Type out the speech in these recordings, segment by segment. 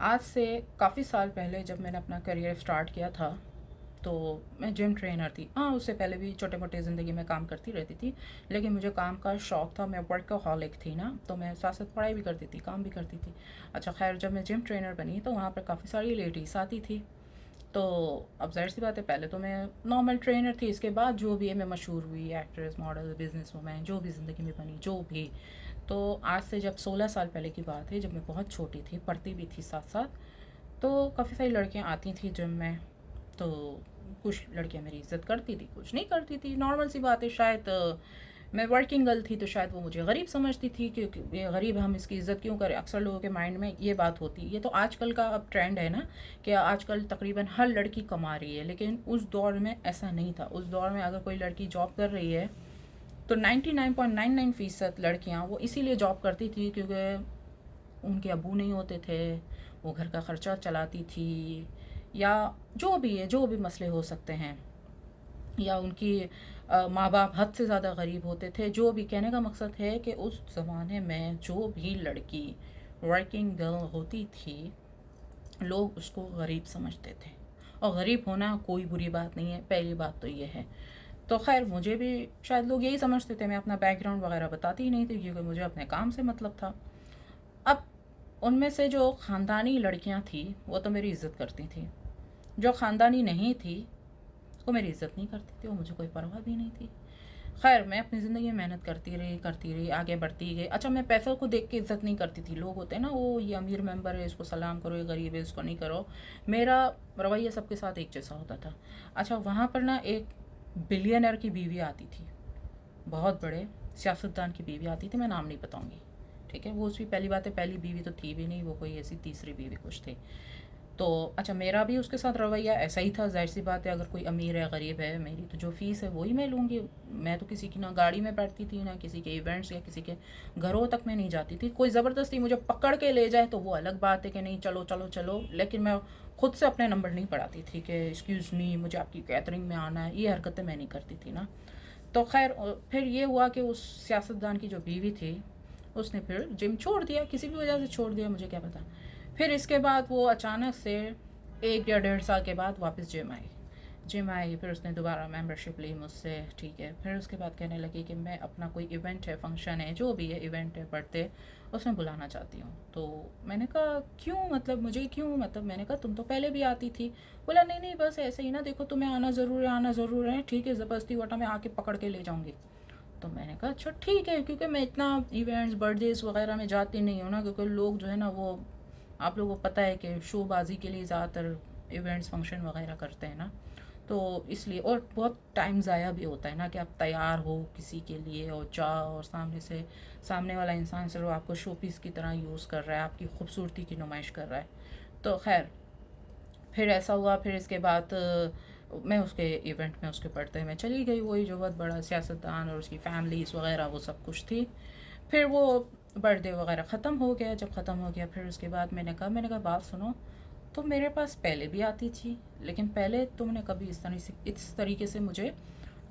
آج سے کافی سال پہلے جب میں نے اپنا کریئر اسٹارٹ کیا تھا تو میں جم ٹرینر تھی. ہاں اس سے پہلے بھی چھوٹے موٹے زندگی میں کام کرتی رہتی تھی, لیکن مجھے کام کا شوق تھا. میں ورکہولک تھی نا, تو میں ساتھ ساتھ پڑھائی بھی کرتی تھی, کام بھی کرتی تھی. اچھا خیر, جب میں جم ٹرینر بنی تو وہاں پہ کافی ساری لیڈیز آتی تھی. تو اب ظاہر سی بات ہے, پہلے تو میں نارمل ٹرینر تھی, اس کے بعد جو بھی ہے میں مشہور ہوئی, ایکٹریس, ماڈل, بزنس وومین, جو بھی زندگی میں بنی جو بھی. تو آج سے جب 16 سال پہلے کی بات ہے, جب میں بہت چھوٹی تھی, پڑھتی بھی تھی ساتھ ساتھ, تو کافی ساری لڑکیاں آتی تھیں جم میں. تو کچھ لڑکیاں میری عزت کرتی تھی, کچھ نہیں کرتی تھی. نارمل سی بات ہے, شاید میں ورکنگ گرل تھی تو شاید وہ مجھے غریب سمجھتی تھی کہ یہ غریب, ہم اس کی عزت کیوں کریں. اکثر لوگوں کے مائنڈ میں یہ بات ہوتی ہے. یہ تو آج کل کا اب ٹرینڈ ہے نا, کہ آج کل تقریباً ہر لڑکی کما رہی ہے, لیکن اس دور میں ایسا نہیں تھا. اس دور میں اگر کوئی لڑکی جاب کر رہی ہے تو 99.99% لڑکیاں وہ اسی لیے جاب کرتی تھی کیونکہ ان کے ابو نہیں ہوتے تھے, وہ گھر کا خرچہ چلاتی تھی, یا جو بھی ہے, جو بھی مسئلے ہو سکتے ہیں, یا ان کی ماں باپ حد سے زیادہ غریب ہوتے تھے. جو بھی, کہنے کا مقصد ہے کہ اس زمانے میں جو بھی لڑکی ورکنگ گرل ہوتی تھی لوگ اس کو غریب سمجھتے تھے. اور غریب ہونا کوئی بری بات نہیں ہے, پہلی بات تو یہ ہے. تو خیر, مجھے بھی شاید لوگ یہی سمجھتے تھے. میں اپنا بیک گراؤنڈ وغیرہ بتاتی ہی نہیں تھی کیونکہ مجھے اپنے کام سے مطلب تھا. اب ان میں سے جو خاندانی لڑکیاں تھیں وہ تو میری عزت کرتی تھیں, جو خاندانی نہیں تھی وہ میری عزت نہیں کرتی تھی, وہ مجھے کوئی پرواہ بھی نہیں تھی. خیر, میں اپنی زندگی میں محنت کرتی رہی, آگے بڑھتی گئی. اچھا, میں پیسوں کو دیکھ کے عزت نہیں کرتی تھی. لوگ ہوتے ہیں نا, وہ یہ امیر ممبر ہے اس کو سلام کرو, یہ غریب ہے اس کو نہیں کرو. میرا رویہ سب کے ساتھ ایک جیسا ہوتا تھا. اچھا, وہاں پر نا ایک بلینئر کی بیوی آتی تھی, بہت بڑے سیاستدان کی بیوی آتی تھی, میں نام نہیں بتاؤں گی, ٹھیک ہے. وہ اس کی پہلی بات ہے, پہلی بیوی تو تھی بھی نہیں, وہ کوئی ایسی تیسری بیوی کچھ تھی. تو اچھا, میرا بھی اس کے ساتھ رویہ ایسا ہی تھا. ظاہر سی بات ہے, اگر کوئی امیر ہے, غریب ہے, میری تو جو فیس ہے وہی میں لوں گی. میں تو کسی کی نہ گاڑی میں بیٹھتی تھی, نہ کسی کے ایونٹس یا کسی کے گھروں تک میں نہیں جاتی تھی. کوئی زبردستی مجھے پکڑ کے لے جائے تو وہ الگ بات ہے کہ نہیں چلو چلو چلو, لیکن میں خود سے اپنے نمبر نہیں پڑھاتی تھی کہ ایکسکیوز می مجھے آپ کی کیٹرنگ میں آنا ہے. یہ حرکتیں میں نہیں کرتی تھی نا. تو خیر, پھر یہ ہوا کہ اس سیاستدان کی جو بیوی تھی اس نے پھر جم چھوڑ دیا, کسی بھی وجہ سے چھوڑ دیا, مجھے کیا پتا. پھر اس کے بعد وہ اچانک سے 1 یا 1.5 سال کے بعد واپس جم آئی. پھر اس نے دوبارہ ممبرشپ لی مجھ سے, ٹھیک ہے. پھر اس کے بعد کہنے لگی کہ میں اپنا کوئی ایونٹ ہے, فنکشن ہے, جو بھی ہے, ایونٹ ہے, برتھڈے, اس میں بلانا چاہتی ہوں. تو میں نے کہا کیوں, مطلب مجھے کیوں, مطلب میں نے کہا تم تو پہلے بھی آتی تھی. بولا نہیں نہیں, بس ایسے ہی نا, دیکھو تمہیں آنا ضرور ہے, آنا ضرور ہے, ٹھیک ہے, زبردستی وٹا میں آ کے پکڑ کے لے جاؤں گی. تو میں نے کہا اچھا ٹھیک ہے, کیونکہ میں اتنا ایونٹس, برتھ ڈیز وغیرہ میں جاتی نہیں ہوں نا, کیونکہ لوگ جو ہے نا وہ, آپ لوگوں کو پتہ ہے کہ شو بازی کے لیے زیادہ تر ایونٹس, فنکشن وغیرہ کرتے ہیں نا, تو اس لیے. اور بہت ٹائم ضائع بھی ہوتا ہے نا, کہ آپ تیار ہو کسی کے لیے اور جاؤ, اور سامنے والا انسان صرف آپ کو شو پیس کی طرح یوز کر رہا ہے, آپ کی خوبصورتی کی نمائش کر رہا ہے. تو خیر, پھر ایسا ہوا. پھر اس کے بعد میں اس کے ایونٹ میں, اس کے برتھ ڈے میں چلی گئی. وہی جو بہت بڑا سیاستدان اور اس کی فیملیز وغیرہ وہ سب کچھ تھی. پھر وہ برتھ ڈے وغیرہ ختم ہو گیا. جب ختم ہو گیا پھر اس کے بعد میں نے کہا بات سنو, تم میرے پاس پہلے بھی آتی تھی, لیکن پہلے تم نے کبھی اس طریقے سے مجھے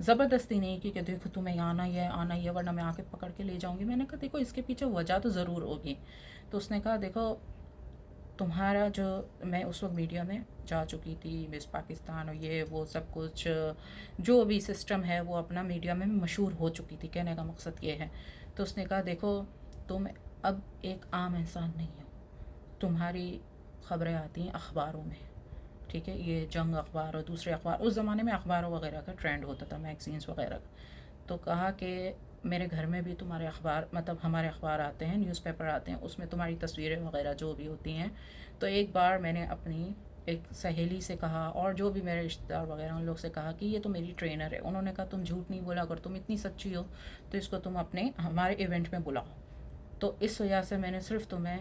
زبردستی نہیں کی کہ دیکھو تمہیں آنا ہی ہے, آنا ہی ہے, ورنہ میں آ کے پکڑ کے لے جاؤں گی. میں نے کہا دیکھو اس کے پیچھے وجہ تو ضرور ہوگی. تو اس نے کہا دیکھو تمہارا جو, میں اس وقت میڈیا میں جا چکی تھی, مس پاکستان اور یہ وہ سب کچھ, جو بھی سسٹم ہے وہ اپنا میڈیا میں مشہور ہو چکی تھی. کہنے کا مقصد یہ ہے. تو اس نے کہا دیکھو تم اب ایک عام انسان نہیں ہو, تمہاری خبریں آتی ہیں اخباروں میں, ٹھیک ہے, یہ جنگ اخبار اور دوسرے اخبار, اس زمانے میں اخباروں وغیرہ کا ٹرینڈ ہوتا تھا, میگزینس وغیرہ کا. تو کہا کہ میرے گھر میں بھی تمہارے اخبار, مطلب ہمارے اخبار آتے ہیں, نیوز پیپر آتے ہیں, اس میں تمہاری تصویریں وغیرہ جو بھی ہوتی ہیں. تو ایک بار میں نے اپنی ایک سہیلی سے کہا, اور جو بھی میرے رشتہ دار وغیرہ ان لوگ سے کہا کہ یہ تو میری ٹرینر ہے. انہوں نے کہا تم جھوٹ نہیں بولا, اگر تم اتنی سچی ہو تو اس کو تم ہمارے ایونٹ میں بلاؤ. تو اس وجہ سے میں نے صرف تمہیں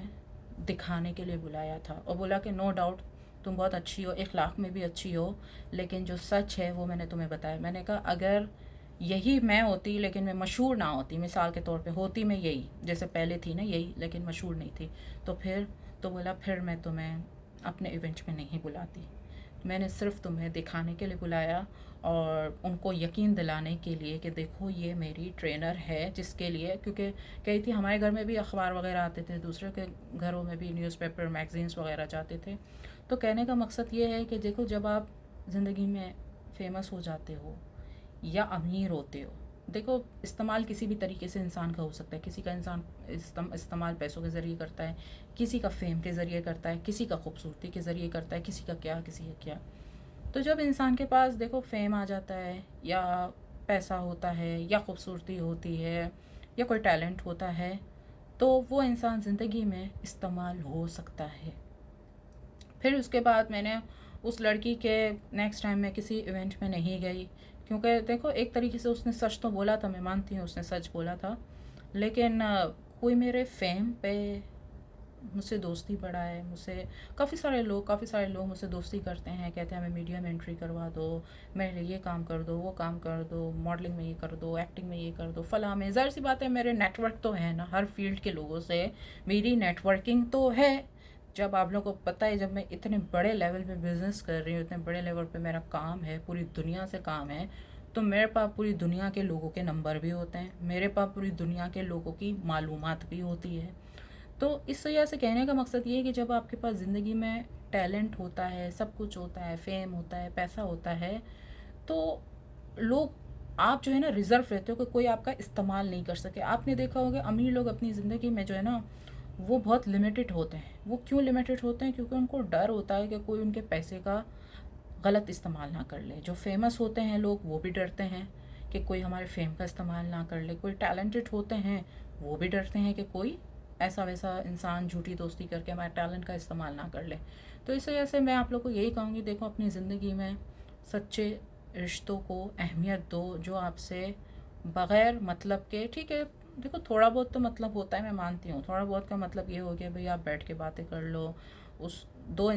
دکھانے کے لیے بلایا تھا, اور بولا کہ نو ڈاؤٹ تم بہت اچھی ہو, اخلاق میں بھی اچھی ہو, لیکن جو سچ ہے وہ میں نے تمہیں بتایا. میں نے کہا اگر یہی میں ہوتی لیکن میں مشہور نہ ہوتی, مثال کے طور پہ ہوتی میں یہی جیسے پہلے تھی نا یہی, لیکن مشہور نہیں تھی, تو بولا پھر میں تمہیں اپنے ایونٹ میں نہیں بلاتی, میں نے صرف تمہیں دکھانے کے لیے بلایا اور ان کو یقین دلانے کے لیے کہ دیکھو یہ میری ٹرینر ہے، جس کے لیے کیونکہ کہی تھی ہمارے گھر میں بھی اخبار وغیرہ آتے تھے، دوسرے کے گھروں میں بھی نیوز پیپر میگزینس وغیرہ جاتے تھے. تو کہنے کا مقصد یہ ہے کہ دیکھو جب آپ زندگی میں فیمس ہو جاتے ہو یا امیر ہوتے ہو، دیکھو استعمال کسی بھی طریقے سے انسان کا ہو سکتا ہے. کسی کا انسان استعمال پیسوں کے ذریعے کرتا ہے، کسی کا فیم کے ذریعے کرتا ہے، کسی کا خوبصورتی کے ذریعے کرتا ہے، کسی کا کیا. تو جب انسان کے پاس دیکھو فیم آ جاتا ہے یا پیسہ ہوتا ہے یا خوبصورتی ہوتی ہے یا کوئی ٹیلنٹ ہوتا ہے تو وہ انسان زندگی میں استعمال ہو سکتا ہے. پھر اس کے بعد میں نے اس لڑکی کے نیکسٹ ٹائم میں کسی ایونٹ میں نہیں گئی، کیونکہ دیکھو ایک طریقے سے اس نے سچ تو بولا تھا، میں مانتی ہوں اس نے سچ بولا تھا، لیکن کوئی میرے فیم پہ مجھ سے دوستی بڑھائے. مجھ سے کافی سارے لوگ مجھ سے دوستی کرتے ہیں، کہتے ہیں ہمیں میڈیا میں انٹری کروا دو، میرے لیے یہ کام کر دو، وہ کام کر دو، ماڈلنگ میں یہ کر دو، ایکٹنگ میں یہ کر دو، فلاں میں. ظاہر سی بات ہے میرے نیٹ ورک تو ہے نا، ہر فیلڈ کے لوگوں سے میری نیٹ ورکنگ تو ہے. جب آپ لوگوں کو پتہ ہے جب میں اتنے بڑے لیول پہ بزنس کر رہی ہوں، اتنے بڑے لیول پہ میرا کام ہے، پوری دنیا سے کام ہے، تو میرے پاس پوری دنیا کے لوگوں کے نمبر بھی ہوتے ہیں، میرے پاس پوری دنیا کے لوگوں کی معلومات بھی ہوتی ہے. تو اس وجہ سے کہنے کا مقصد یہ ہے کہ جب آپ کے پاس زندگی میں ٹیلنٹ ہوتا ہے، سب کچھ ہوتا ہے، فیم ہوتا ہے، پیسہ ہوتا ہے، تو لوگ آپ جو ہے نا ریزرو رہتے ہو کہ کوئی آپ کا استعمال نہیں کر سکے. آپ نے دیکھا ہوگا امیر لوگ اپنی زندگی میں جو ہے نا وہ بہت لمیٹڈ ہوتے ہیں. وہ کیوں لمیٹڈ ہوتے ہیں؟ کیونکہ ان کو ڈر ہوتا ہے کہ کوئی ان کے پیسے کا غلط استعمال نہ کر لے. جو فیمس ہوتے ہیں لوگ وہ بھی ڈرتے ہیں کہ کوئی ہمارے فیم کا استعمال نہ کر لے. کوئی ٹیلنٹڈ ہوتے ہیں وہ بھی ڈرتے ہیں کہ کوئی ایسا ویسا انسان جھوٹی دوستی کر کے ہمارے ٹیلنٹ کا استعمال نہ کر لے. تو اس وجہ سے میں آپ لوگ کو یہی کہوں گی، دیکھو اپنی زندگی میں سچے رشتوں کو اہمیت دو، جو آپ سے بغیر مطلب کے، ٹھیک ہے دیکھو تھوڑا بہت تو مطلب ہوتا ہے، میں مانتی ہوں تھوڑا بہت کا مطلب یہ ہو گیا بھئی آپ بیٹھ کے باتیں کر لو، اس دو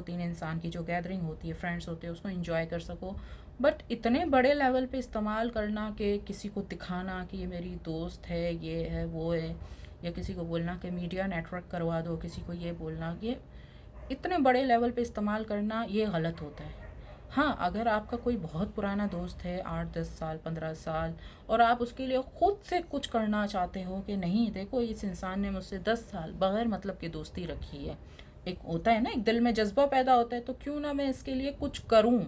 تین انسان کی جو گیدرنگ ہوتی ہے، فرینڈس ہوتے ہیں، اس کو انجوائے کر سکو. بٹ اتنے بڑے لیول پہ استعمال کرنا کہ کسی کو دکھانا کہ یہ میری دوست ہے، یہ ہے، وہ ہے، یا کسی کو بولنا کہ میڈیا نیٹ ورک کروا دو، کسی کو یہ بولنا، یہ اتنے بڑے لیول پہ استعمال کرنا یہ غلط ہوتا ہے. ہاں اگر آپ کا کوئی بہت پرانا دوست ہے 8 10 سال 15 سال اور آپ اس کے لیے خود سے کچھ کرنا چاہتے ہو کہ نہیں دیکھو اس انسان نے مجھ سے 10 سال بغیر مطلب کی دوستی رکھی ہے، ایک ہوتا ہے نا ایک دل میں جذبہ پیدا ہوتا ہے، تو کیوں نہ میں اس کے لیے کچھ کروں،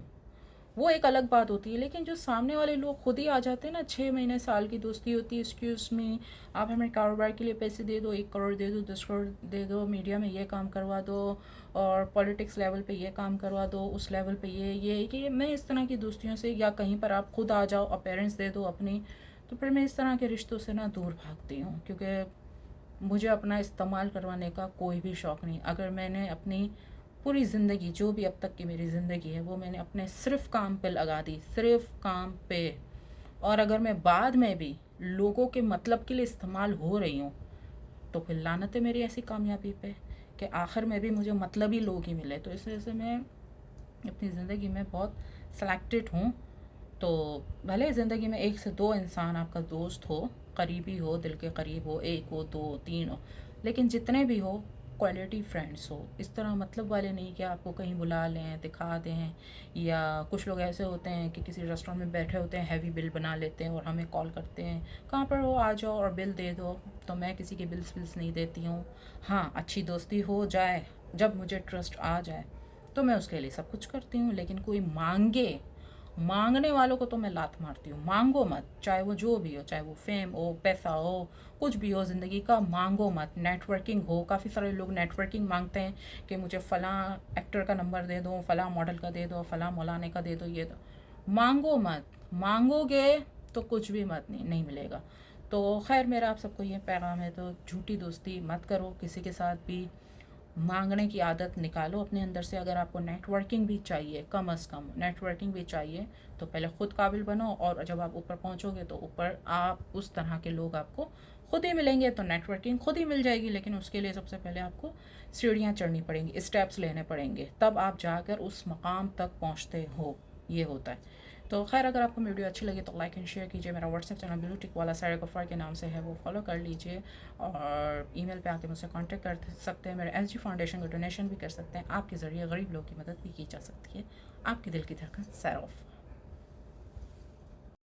وہ ایک الگ بات ہوتی ہے. لیکن جو سامنے والے لوگ خود ہی آ جاتے ہیں نا، 6 مہینے سال کی دوستی ہوتی ہے، ایکسکیوز می آپ ہمیں کاروبار کے لیے پیسے دے دو، 1 کروڑ دے دو، 10 کروڑ دے دو، میڈیا میں یہ کام کروا دو، اور پولیٹکس لیول پہ یہ کام کروا دو، اس لیول پہ یہ کہ میں اس طرح کی دوستیوں سے، یا کہیں پر آپ خود آ جاؤ اپیرنس دے دو اپنی، تو پھر میں اس طرح کے رشتوں سے نا دور بھاگتی ہوں. کیونکہ مجھے اپنا استعمال کروانے کا کوئی بھی شوق نہیں. اگر میں نے اپنی پوری زندگی، جو بھی اب تک کی میری زندگی ہے، وہ میں نے اپنے صرف کام پہ لگا دی، صرف کام پہ، اور اگر میں بعد میں بھی لوگوں کے مطلب کے لیے استعمال ہو رہی ہوں تو پھر لعنت ہے میری ایسی کامیابی پہ کہ آخر میں بھی مجھے مطلبی لوگ ہی ملے. تو اس وجہ سے میں اپنی زندگی میں بہت سلیکٹڈ ہوں. تو بھلے زندگی میں 1 سے 2 انسان آپ کا دوست ہو، قریبی ہو، دل کے قریب ہو، 1 ہو، 2 3 ہو، لیکن جتنے بھی ہو کوالٹی فرینڈس ہو. اس طرح مطلب والے نہیں کہ آپ کو کہیں بلا لیں، دکھا دیں، یا کچھ لوگ ایسے ہوتے ہیں کہ کسی ریسٹورینٹ میں بیٹھے ہوتے ہیں، ہیوی بل بنا لیتے ہیں اور ہمیں کال کرتے ہیں کہاں پر ہو، آ جاؤ اور بل دے دو. تو میں کسی کے بلس نہیں دیتی ہوں. ہاں اچھی دوستی ہو جائے، جب مجھے ٹرسٹ آ جائے تو میں اس کے لیے سب کچھ کرتی ہوں. لیکن کوئی مانگنے والوں کو تو میں لات مارتی ہوں. مانگو مت، چاہے وہ جو بھی ہو، چاہے وہ فیم ہو، پیسہ ہو، کچھ بھی ہو زندگی کا، مانگو مت. نیٹ ورکنگ ہو، کافی سارے لوگ نیٹ ورکنگ مانگتے ہیں کہ مجھے فلاں ایکٹر کا نمبر دے دو، فلاں ماڈل کا دے دو، فلاں مولانے کا دے دو. یہ دو، مانگو مت. مانگو گے تو کچھ بھی مت نہیں ملے گا. تو خیر میرا آپ سب کو یہ پیغام ہے، تو جھوٹی دوستی مت کرو کسی کے ساتھ بھی. مانگنے کی عادت نکالو اپنے اندر سے. اگر آپ کو نیٹ ورکنگ بھی چاہیے، کم از کم نیٹ ورکنگ بھی چاہیے، تو پہلے خود قابل بنو، اور جب آپ اوپر پہنچو گے تو اوپر آپ اس طرح کے لوگ آپ کو خود ہی ملیں گے، تو نیٹ ورکنگ خود ہی مل جائے گی. لیکن اس کے لیے سب سے پہلے آپ کو سیڑھیاں چڑھنی پڑیں گی، اسٹیپس لینے پڑیں گے، تب آپ جا کر اس مقام تک پہنچتے ہو. یہ ہوتا ہے. تو خیر اگر آپ کو ویڈیو اچھی لگی تو لائک اینڈ شیئر کیجیے. میرا واٹس ایپ چینل بلو ٹک والا سارے غفار کے نام سے ہے, وہ فالو کر لیجیے, اور ای میل پہ آ کے مجھ سے کانٹیکٹ کر سکتے ہیں. میرے ایس جی فاؤنڈیشن کو ڈونیشن بھی کر سکتے ہیں. آپ کے ذریعے غریب لوگوں کی مدد بھی کی جا سکتی ہے. آپ کی دل کی دھڑکن سیر آف.